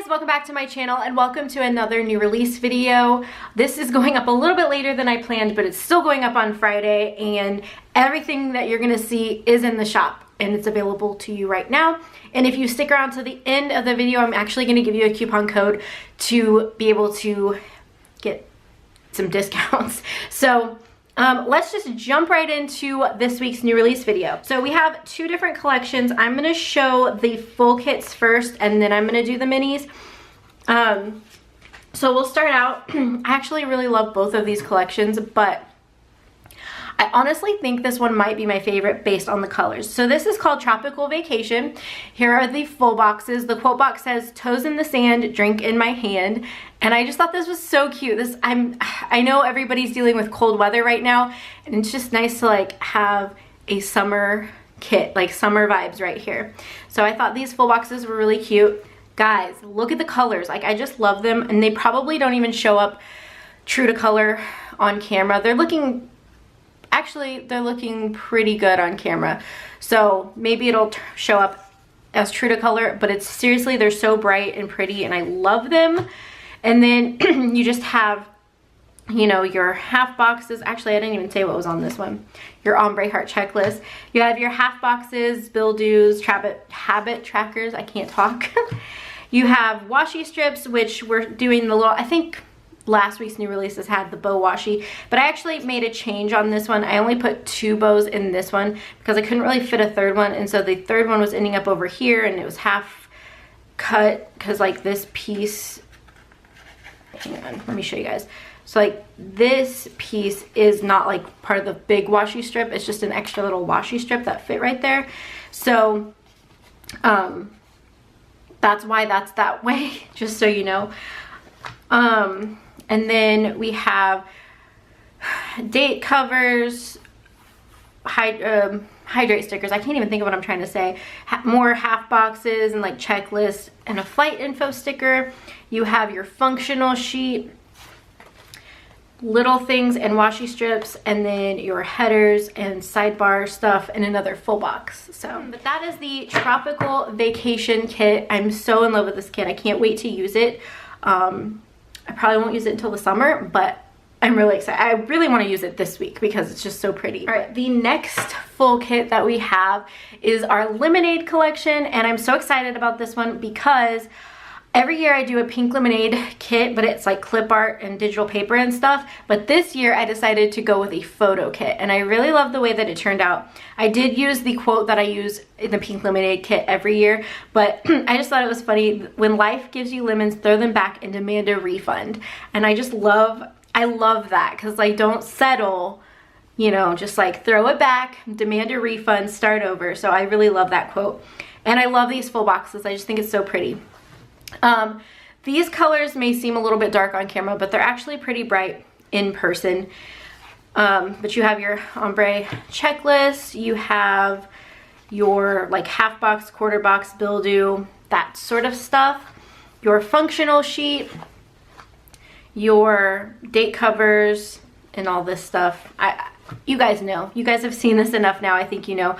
guys, welcome back to my channel and welcome to another new release video. This is going up a little bit later than I planned, but it's still going up on Friday, and everything that you're gonna see is in the shop and it's available to you right now. And if you stick around to the end of the video, I'm actually gonna give you a coupon code to be able to get some discounts. So let's just jump right into this week's new release video. So we have two different collections. I'm gonna show the full kits first and then I'm gonna do the minis. So we'll start out. I actually really love both of these collections, but I honestly think this one might be my favorite based on the colors. So this is called Tropical Vacation. Here are the full boxes. The quote box says, "Toes in the sand, drink in my hand." And I just thought this was so cute. I know everybody's dealing with cold weather right now, and it's just nice to like have a summer kit, like summer vibes right here. So I thought these full boxes were really cute. Guys, look at the colors. Like, I just love them, and they probably don't even show up true to color on camera. They're looking pretty good on camera. So maybe it'll show up as true to color, but it's seriously, they're so bright and pretty and I love them. And then you just have, you know, your half boxes. Actually, I didn't even say what was on this one. Your ombre heart checklist. You have your half boxes, bill dues, habit trackers. I can't talk. You have washi strips, which we're doing the little, I think last week's new releases had the bow washi, but I actually made a change on this one. I only put 2 bows in this one because I couldn't really fit a third one, and so the third one was ending up over here and it was half cut because like this piece, hang on, let me show you guys. So like this piece is not like part of the big washi strip, it's just an extra little washi strip that fit right there. So that's why that's that way, just so you know. And then we have date covers, hydrate stickers. I can't even think of what I'm trying to say. More half boxes and like checklists and a flight info sticker. You have your functional sheet, little things and washi strips, and then your headers and sidebar stuff and another full box. So, but that is the Tropical Vacation kit. I'm so in love with this kit. I can't wait to use it. I probably won't use it until the summer, but I'm really excited. I really want to use it this week because it's just so pretty. All right, the next full kit that we have is our Lemonade collection, and I'm so excited about this one because every year I do a pink lemonade kit, but it's like clip art and digital paper and stuff. But this year I decided to go with a photo kit, and I really love the way that it turned out. I did use the quote that I use in the pink lemonade kit every year, but I just thought it was funny. When life gives you lemons, throw them back and demand a refund. And I love that because like, don't settle, you know, just like throw it back, demand a refund, start over. So I really love that quote. And I love these full boxes. I just think it's so pretty. These colors may seem a little bit dark on camera, but they're actually pretty bright in person. But you have your ombre checklist, you have your like half box, quarter box, bill due, that sort of stuff, your functional sheet, your date covers, and all this stuff. You guys know. You guys have seen this enough now, I think you know.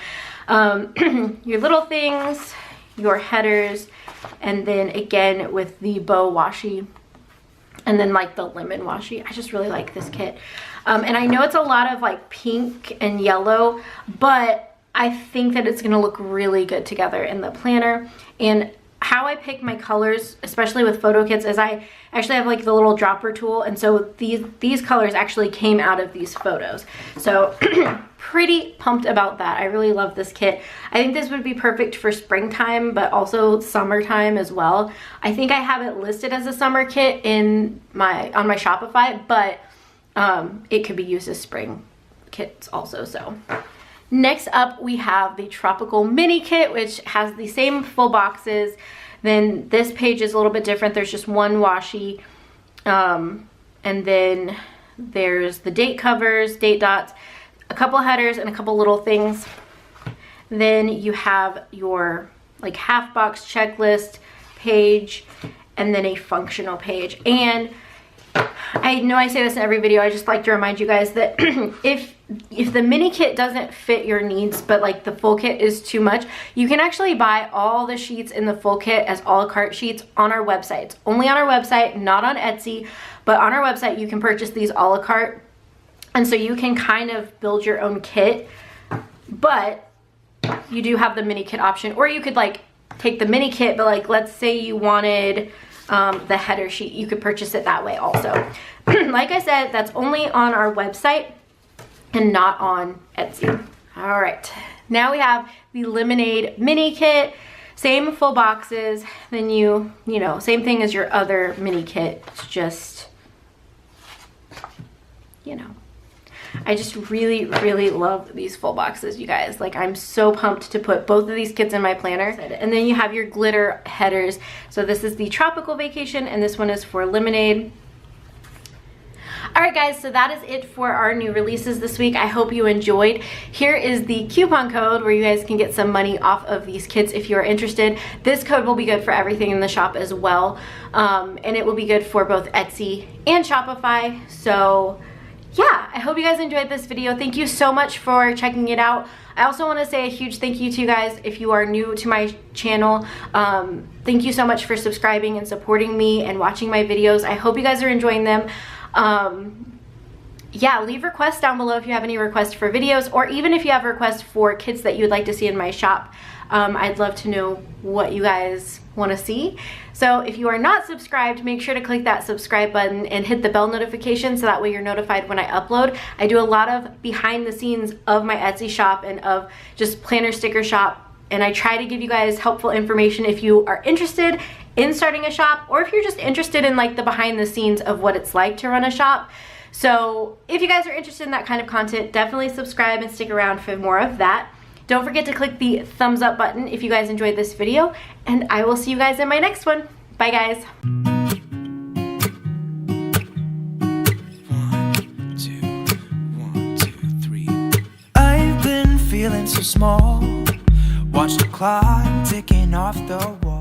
Your little things, your headers, and then again with the bow washi, and then like the lemon washi. I just really like this kit. And I know it's a lot of like pink and yellow, but I think that it's gonna look really good together in the planner. And how I pick my colors, especially with photo kits, is I actually have like the little dropper tool, and so these colors actually came out of these photos. So pretty pumped about that. I really love this kit. I think this would be perfect for springtime, but also summertime as well. I think I have it listed as a summer kit on my Shopify, but it could be used as spring kits also. So next up we have the Tropical Mini Kit, which has the same full boxes. Then this page is a little bit different. There's just one washi, and then there's the date covers, date dots, a couple headers, and a couple little things. Then you have your like half box checklist page, and then a functional page. And I know I say this in every video, I just like to remind you guys that if if the mini kit doesn't fit your needs, but like the full kit is too much, you can actually buy all the sheets in the full kit as a la carte sheets on our website. It's only on our website, not on Etsy, but on our website you can purchase these a la carte. And so you can kind of build your own kit, but you do have the mini kit option. Or you could like take the mini kit, but like let's say you wanted the header sheet, you could purchase it that way also. Like I said, that's only on our website and not on Etsy. All right, now we have the Lemonade mini kit. Same full boxes, then you know, same thing as your other mini kit. It's just, you know, I just really, really love these full boxes, you guys. Like, I'm so pumped to put both of these kits in my planner. And then you have your glitter headers. So this is the Tropical Vacation, and this one is for Lemonade. All right, guys, so that is it for our new releases this week. I hope you enjoyed. Here is the coupon code where you guys can get some money off of these kits if you are interested. This code will be good for everything in the shop as well. And it will be good for both Etsy and Shopify. So yeah, I hope you guys enjoyed this video. Thank you so much for checking it out. I also want to say a huge thank you to you guys if you are new to my channel. Thank you so much for subscribing and supporting me and watching my videos. I hope you guys are enjoying them. Yeah, leave requests down below if you have any requests for videos, or even if you have requests for kits that you would like to see in my shop. I'd love to know what you guys want to see. So if you are not subscribed, make sure to click that subscribe button and hit the bell notification so that way you're notified when I upload. I do a lot of behind the scenes of my Etsy shop and of just planner sticker shop, and I try to give you guys helpful information if you are interested in starting a shop, or if you're just interested in like the behind the scenes of what it's like to run a shop. So if you guys are interested in that kind of content, definitely subscribe and stick around for more of that. Don't forget to click the thumbs up button if you guys enjoyed this video, and I will see you guys in my next one. Bye, guys. 1, 2, 1, 2, 3. I've been feeling so small. Watch the clock ticking off the wall.